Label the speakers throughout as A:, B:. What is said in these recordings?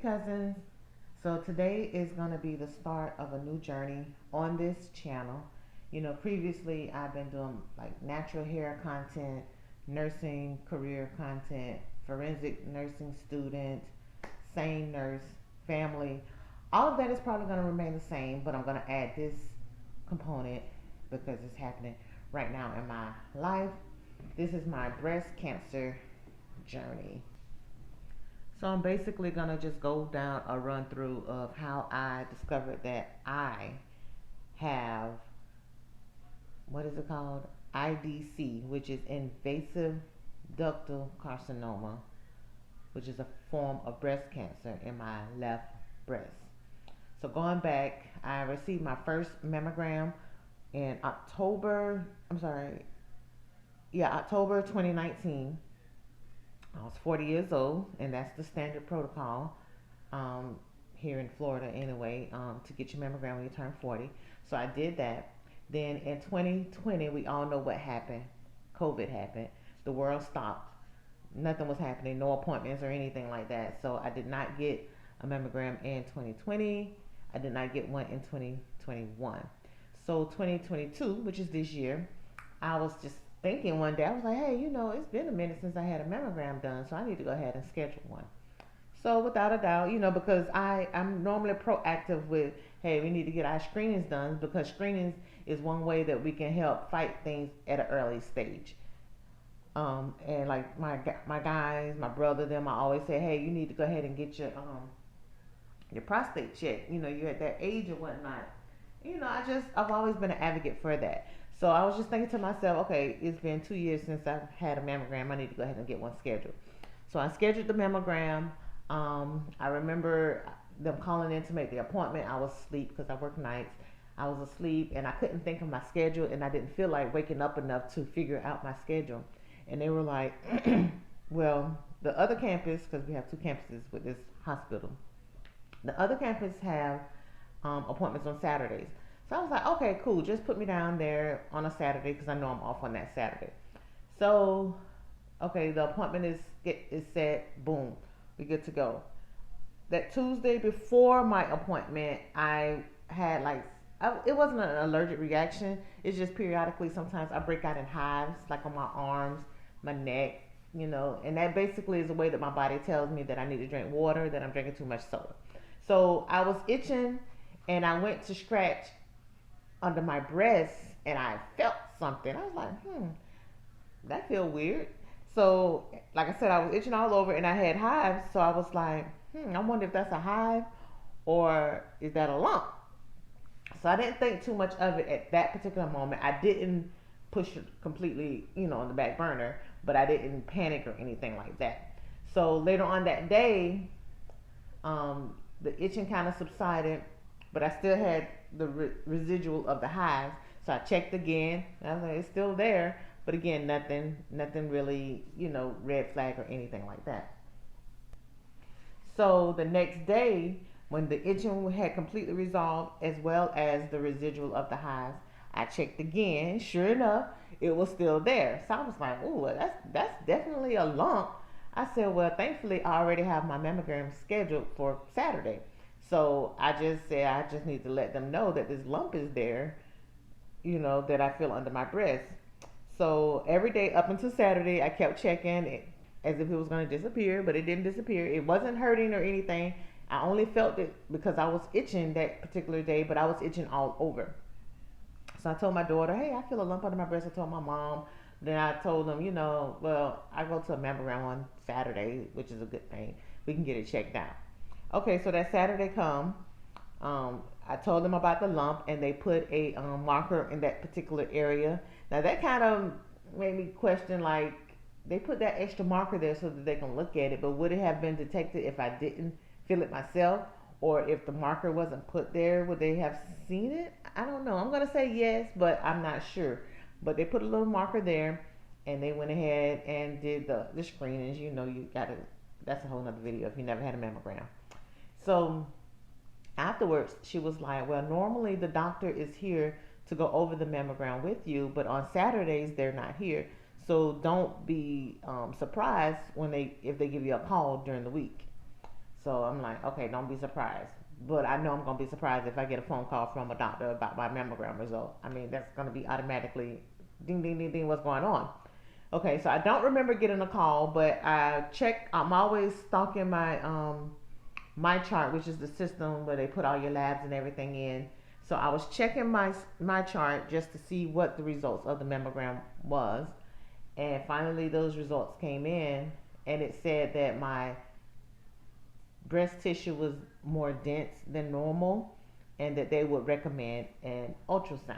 A: cousins. So today is going to be the start of a new journey on this channel. Previously I've been doing like natural hair content, nursing career content, forensic nursing student, sane nurse, family. All of that is probably going to remain the same, but I'm going to add this component because it's happening right now in my life. This is my breast cancer journey. So I'm basically gonna just go down a run through of how I discovered that I have, what is it called? IDC, which is invasive ductal carcinoma, which is a form of breast cancer in my left breast. So going back, I received my first mammogram in October 2019. I was 40 years old, and that's the standard protocol here in Florida anyway, to get your mammogram when you turn 40. So I did that. Then in 2020, we all know what happened. COVID happened. The world stopped. Nothing was happening, no appointments or anything like that. So I did not get a mammogram in 2020. I did not get one in 2021. So 2022, which is this year, I was just thinking one day, I was like, hey, it's been a minute since I had a mammogram done, so I need to go ahead and schedule one. So without a doubt, because I'm normally proactive with, hey, we need to get our screenings done, because screenings is one way that we can help fight things at an early stage. And like my guys, my brother, them, I always say, hey, you need to go ahead and get your prostate checked. You're at that age or whatnot. I've always been an advocate for that. So I was just thinking to myself, okay, it's been 2 years since I've had a mammogram. I need to go ahead and get one scheduled. So I scheduled the mammogram. I remember them calling in to make the appointment. I was asleep because I work nights. I was asleep and I couldn't think of my schedule, and I didn't feel like waking up enough to figure out my schedule. And they were like, well, the other campus, because we have two campuses with this hospital, the other campus have appointments on Saturdays. So I was like, okay, cool. Just put me down there on a Saturday because I know I'm off on that Saturday. So, okay, the appointment is set. Boom, we good to go. That Tuesday before my appointment, I had it wasn't an allergic reaction. It's just periodically sometimes I break out in hives, like on my arms, my neck, and that basically is a way that my body tells me that I need to drink water, that I'm drinking too much soda. So I was itching, and I went to scratch under my breast, and I felt something. I was like, that feel weird. So, like I said, I was itching all over, and I had hives. So I was like, I wonder if that's a hive or is that a lump? So I didn't think too much of it at that particular moment. I didn't push it completely, on the back burner, but I didn't panic or anything like that. So later on that day, the itching kind of subsided, but I still had the residual of the hives. So I checked again. And I was like, it's still there, but again, nothing really, red flag or anything like that. So the next day, when the itching had completely resolved, as well as the residual of the hives, I checked again. Sure enough, it was still there. So I was like, "Ooh, that's definitely a lump." I said, "Well, thankfully, I already have my mammogram scheduled for Saturday." So I just said, I just need to let them know that this lump is there, that I feel under my breast. So every day up until Saturday, I kept checking it as if it was going to disappear, but it didn't disappear. It wasn't hurting or anything. I only felt it because I was itching that particular day, but I was itching all over. So I told my daughter, hey, I feel a lump under my breast. I told my mom. Then I told them, well, I go to a mammogram on Saturday, which is a good thing. We can get it checked out. Okay, so that Saturday come, I told them about the lump, and they put a marker in that particular area. Now that kind of made me question, like, they put that extra marker there so that they can look at it, but would it have been detected if I didn't feel it myself? Or if the marker wasn't put there, would they have seen it? I don't know. I'm going to say yes, but I'm not sure. But they put a little marker there, and they went ahead and did the screenings. You got to, that's a whole nother video if you never had a mammogram. So afterwards, she was like, well, normally the doctor is here to go over the mammogram with you, but on Saturdays, they're not here. So don't be surprised if they give you a call during the week. So I'm like, okay, don't be surprised. But I know I'm gonna be surprised if I get a phone call from a doctor about my mammogram result. I mean, that's gonna be automatically ding ding ding ding, what's going on? Okay, so I don't remember getting a call, but I check. I'm always stalking my chart, which is the system where they put all your labs and everything in. So I was checking my chart just to see what the results of the mammogram was, and finally those results came in, and it said that my breast tissue was more dense than normal, and that they would recommend an ultrasound.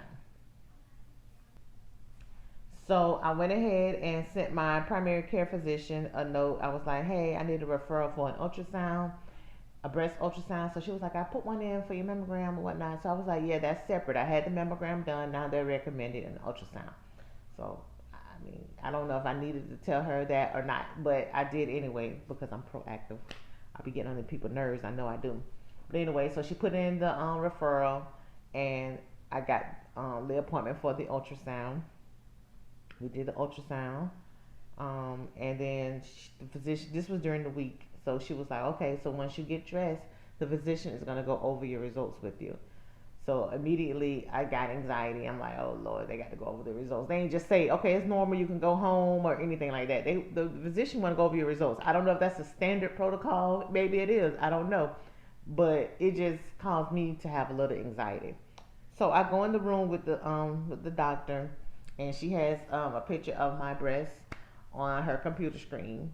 A: So I went ahead and sent my primary care physician a note. I was like, hey, I need a referral for an ultrasound, a breast ultrasound. So she was like, I put one in for your mammogram or whatnot. So I was like, yeah, that's separate. I had the mammogram done. Now they're recommending an ultrasound. So, I mean, I don't know if I needed to tell her that or not, but I did anyway because I'm proactive. I be getting on the people's nerves. I know I do. But anyway, so she put in the referral, and I got the appointment for the ultrasound. We did the ultrasound, and then the physician. This was during the week, so she was like, "Okay, so once you get dressed, the physician is gonna go over your results with you." So immediately I got anxiety. I'm like, "Oh Lord, they got to go over the results. They ain't just say, okay, it's normal, you can go home or anything like that. The physician want to go over your results. I don't know if that's a standard protocol. Maybe it is. I don't know, but it just caused me to have a little anxiety. So I go in the room with the doctor, and she has a picture of my breast on her computer screen.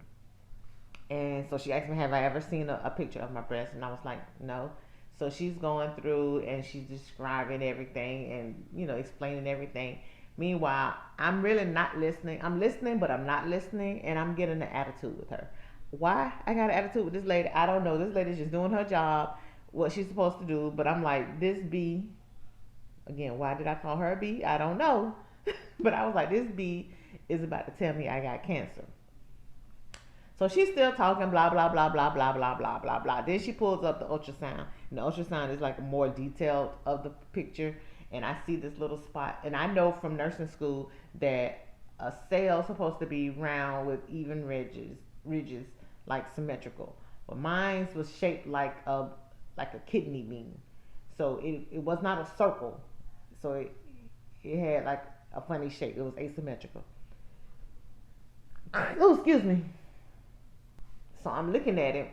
A: And so she asked me, have I ever seen a picture of my breast? And I was like, no. So she's going through and she's describing everything and, explaining everything. Meanwhile, I'm really not listening. I'm listening, but I'm not listening, and I'm getting an attitude with her. Why I got an attitude with this lady, I don't know. This lady's just doing her job, what she's supposed to do. But I'm like, this B, again, why did I call her a B? I don't know. But I was like, this B is about to tell me I got cancer. So she's still talking, blah, blah, blah, blah, blah, blah, blah, blah, blah. Then she pulls up the ultrasound. And the ultrasound is like more detailed of the picture. And I see this little spot. And I know from nursing school that a cell is supposed to be round with even ridges like symmetrical. But mine was shaped like a kidney bean. So it was not a circle. So it had like a funny shape. It was asymmetrical. Oh, excuse me. So I'm looking at it,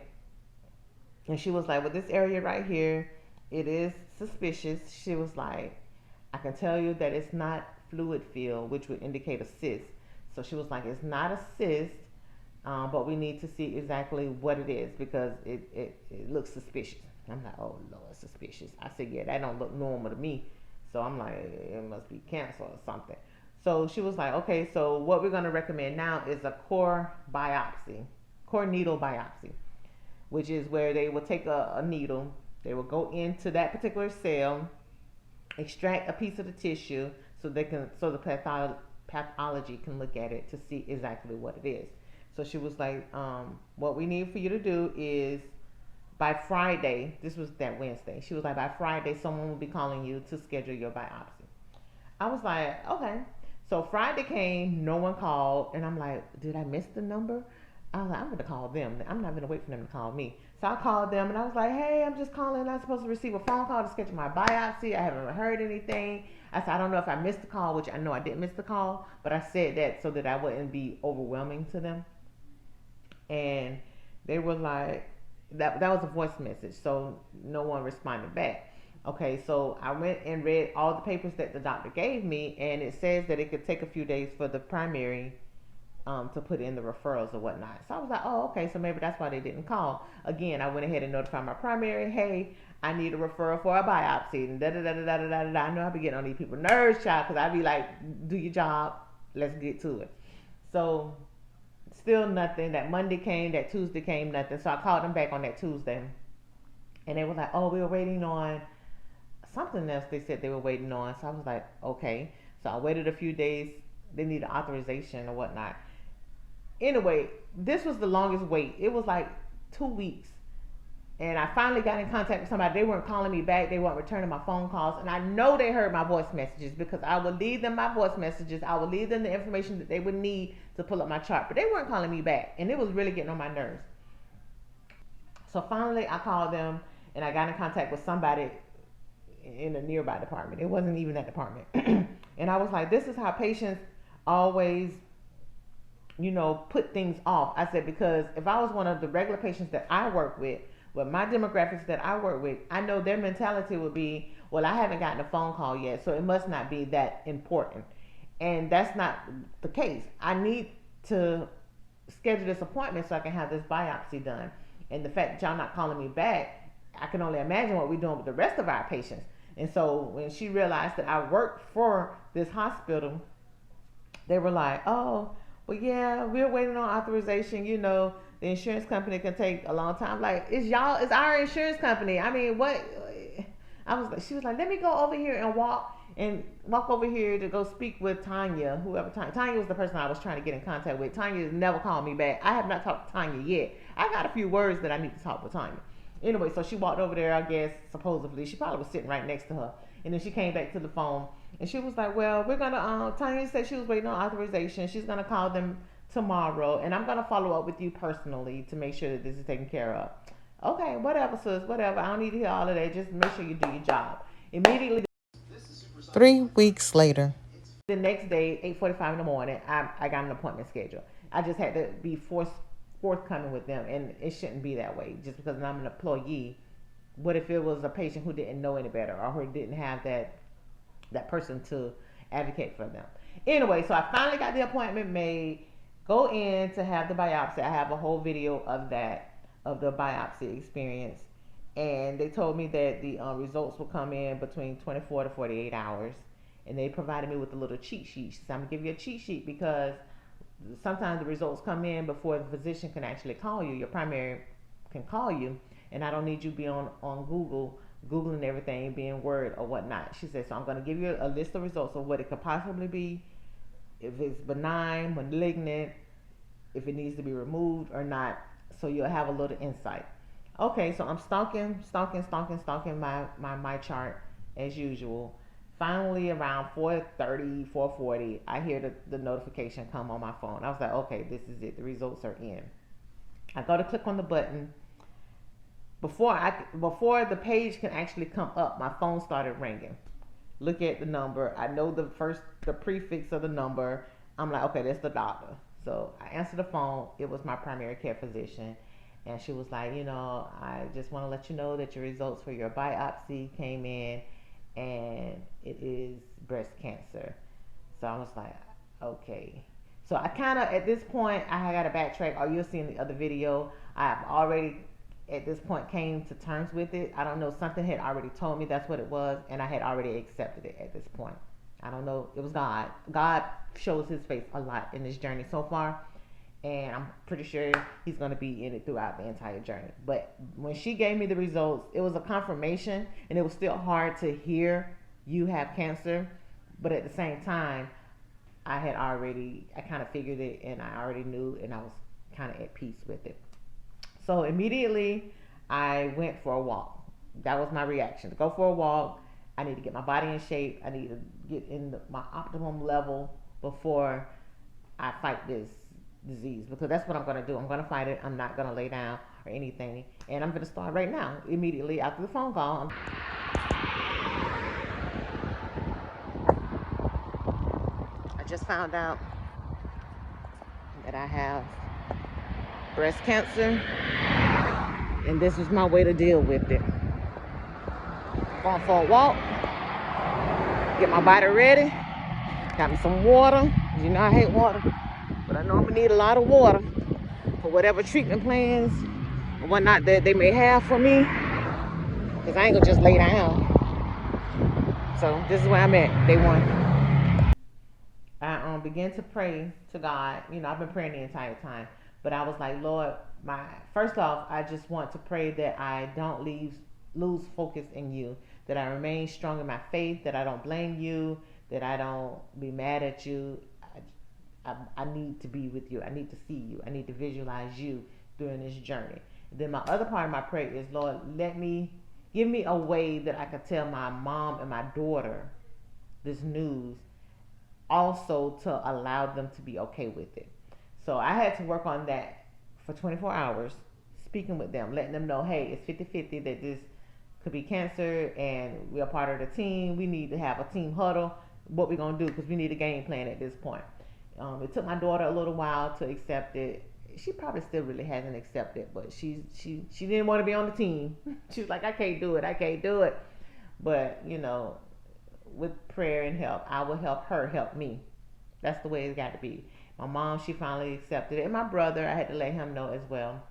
A: and she was like, well, this area right here, it is suspicious. She was like, I can tell you that it's not fluid filled, which would indicate a cyst. So she was like, it's not a cyst, but we need to see exactly what it is because it looks suspicious. I'm like, oh, Lord, suspicious. I said, yeah, that don't look normal to me. So I'm like, it must be cancer or something. So she was like, okay, so what we're going to recommend now is a core biopsy. Core needle biopsy, which is where they will take a needle, they will go into that particular cell, extract a piece of the tissue so the pathology can look at it to see exactly what it is. So she was like, what we need for you to do is by Friday, this was that Wednesday, she was like, by Friday someone will be calling you to schedule your biopsy. I was like, okay. So Friday came, no one called, and I'm like, did I miss the number? I was like, I'm going to call them. I'm not going to wait for them to call me. So I called them, and I was like, hey, I'm just calling. I'm supposed to receive a phone call to schedule my biopsy. I haven't heard anything. I said, I don't know if I missed the call, which I know I didn't miss the call, but I said that so that I wouldn't be overwhelming to them. And they were like, that was a voice message, so no one responded back. Okay, so I went and read all the papers that the doctor gave me, and it says that it could take a few days for the primary to put in the referrals or whatnot. So I was like, oh, okay, so maybe that's why they didn't call. Again, I went ahead and notified my primary, hey, I need a referral for a biopsy. And da da da da da da da da. I know I be getting on these people's nerves, child, because I be like, do your job, let's get to it. So still nothing. That Monday came, that Tuesday came, nothing. So I called them back on that Tuesday, and they were like, oh, we were waiting on something else. They said they were waiting on. So I was like, okay. So I waited a few days. They needed authorization or whatnot. Anyway, this was the longest wait. It was like 2 weeks. And I finally got in contact with somebody. They weren't calling me back. They weren't returning my phone calls. And I know they heard my voice messages because I would leave them my voice messages. I would leave them the information that they would need to pull up my chart. But they weren't calling me back. And it was really getting on my nerves. So finally, I called them and I got in contact with somebody in a nearby department. It wasn't even that department. And I was like, this is how patients always, put things off. I said, because if I was one of the regular patients that I work with my demographics that I work with, I know their mentality would be, well, I haven't gotten a phone call yet, so it must not be that important. And that's not the case. I need to schedule this appointment so I can have this biopsy done. And the fact that y'all not calling me back, I can only imagine what we're doing with the rest of our patients. And so when she realized that I worked for this hospital, they were like, oh, well, yeah, we're waiting on authorization. The insurance company can take a long time. Like, it's our insurance company. I mean, what? She was like, let me go over here and walk over here to go speak with Tanya, whoever. Tanya was the person I was trying to get in contact with. Tanya never called me back. I have not talked to Tanya yet. I got a few words that I need to talk with Tanya. Anyway, so she walked over there, I guess, supposedly. She probably was sitting right next to her. And then she came back to the phone and she was like, well, we're going to, Tanya said she was waiting on authorization. She's going to call them tomorrow. And I'm going to follow up with you personally to make sure that this is taken care of. Okay, whatever, sis, whatever. I don't need to hear all of that. Just make sure you do your job. Immediately, 3 weeks later, the next day, 8:45 in the morning, I got an appointment scheduled. I just had to be forthcoming with them, and it shouldn't be that way. Just because I'm an employee, what if it was a patient who didn't know any better or who didn't have that person to advocate for them? Anyway, so I finally got the appointment made. Go in to have the biopsy. I have a whole video of the biopsy experience, and they told me that the results will come in between 24 to 48 hours, and they provided me with a little cheat sheet. So I'm gonna give you a cheat sheet because sometimes the results come in before the physician can actually call you. Your primary can call you, and I don't need you to be on Googling everything, being worried or whatnot. She said, so I'm going to give you a list of results of what it could possibly be, if it's benign, malignant, if it needs to be removed or not, so you'll have a little insight. Okay, so I'm stalking my chart as usual. Finally, around 4:30, 4:40, I hear the notification come on my phone. I was like, okay, this is it. The results are in. I go to click on the button. Before the page can actually come up, my phone started ringing. Look at the number. I know the prefix of the number. I'm like, okay, that's the doctor. So I answered the phone. It was my primary care physician. And she was like, I just want to let you know that your results for your biopsy came in and it is breast cancer. So I was like, okay. So I kind of, at this point, I got to backtrack. Or you'll see in the other video, I have already, at this point, came to terms with it. I don't know, something had already told me that's what it was, and I had already accepted it at this point. I don't know, it was God. God shows his face a lot in this journey so far, and I'm pretty sure he's going to be in it throughout the entire journey. But when she gave me the results, it was a confirmation, and it was still hard to hear you have cancer, but at the same time, I kind of figured it, and I already knew, and I was kind of at peace with it. So immediately, I went for a walk. That was my reaction. To go for a walk, I need to get my body in shape. I need to get in my optimum level before I fight this disease, because that's what I'm going to do. I'm going to fight it. I'm not going to lay down or anything. And I'm going to start right now, immediately after the phone call. I just found out that I have breast cancer, and this is my way to deal with it. Going for a walk, get my body ready, got me some water. You know I hate water, but I know I'm gonna need a lot of water for whatever treatment plans or whatnot that they may have for me, because I ain't gonna just lay down. So this is where I'm at, day one. I began to pray to God. I've been praying the entire time, but I was like, Lord, first off, I just want to pray that I don't lose focus in you, that I remain strong in my faith, that I don't blame you, that I don't be mad at you. I need to be with you. I need to see you. I need to visualize you during this journey. Then my other part of my prayer is, Lord, give me a way that I can tell my mom and my daughter this news, also to allow them to be okay with it. So I had to work on that for 24 hours, speaking with them, letting them know, hey, it's 50-50 that this could be cancer and we're a part of the team. We need to have a team huddle. What we're going to do, because we need a game plan at this point. It took my daughter a little while to accept it. She probably still really hasn't accepted, but she didn't want to be on the team. She was like, I can't do it. But with prayer and help, I will help her help me. That's the way it's got to be. My mom, she finally accepted it, and my brother, I had to let him know as well.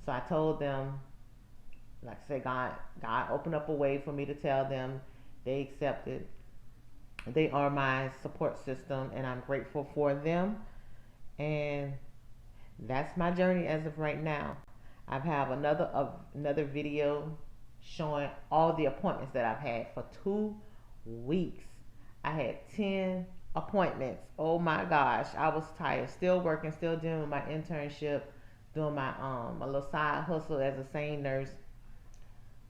A: So I told them, like I said, God opened up a way for me to tell them. They accepted. They are my support system, and I'm grateful for them. And that's my journey as of right now. I have another video showing all the appointments that I've had for 2 weeks. I had 10 appointments. Oh my gosh, I was tired. Still working, still doing my internship, doing my little side hustle as a sane nurse.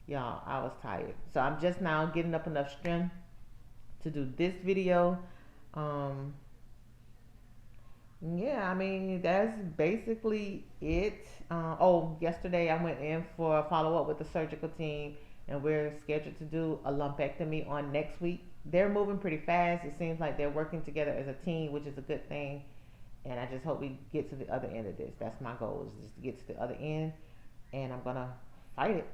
A: Y'all, I was tired. So I'm just now getting up enough strength to do this video. Yeah, I mean, that's basically it. Yesterday I went in for a follow up with the surgical team, and we're scheduled to do a lumpectomy on next week. They're moving pretty fast. It seems like they're working together as a team, which is a good thing. And I just hope we get to the other end of this. That's my goal, is just to get to the other end. And I'm going to fight it.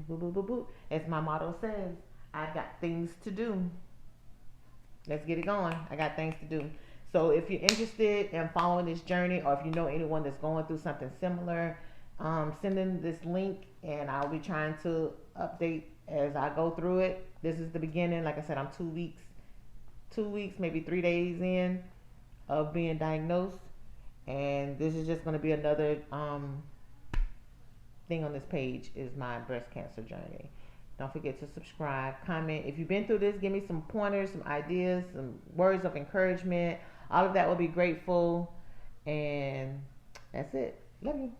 A: Boo, boo, boo, boo. As my motto says, I've got things to do. Let's get it going. I got things to do. So if you're interested in following this journey, or if you know anyone that's going through something similar, send them this link, and I'll be trying to update as I go through it. This is the beginning. Like I said, I'm 2 weeks, maybe 3 days in of being diagnosed, and this is just going to be another thing on this page, is my breast cancer journey. Don't forget to subscribe, comment. If you've been through this, give me some pointers, some ideas, some words of encouragement. All of that will be grateful. And that's it. Love you.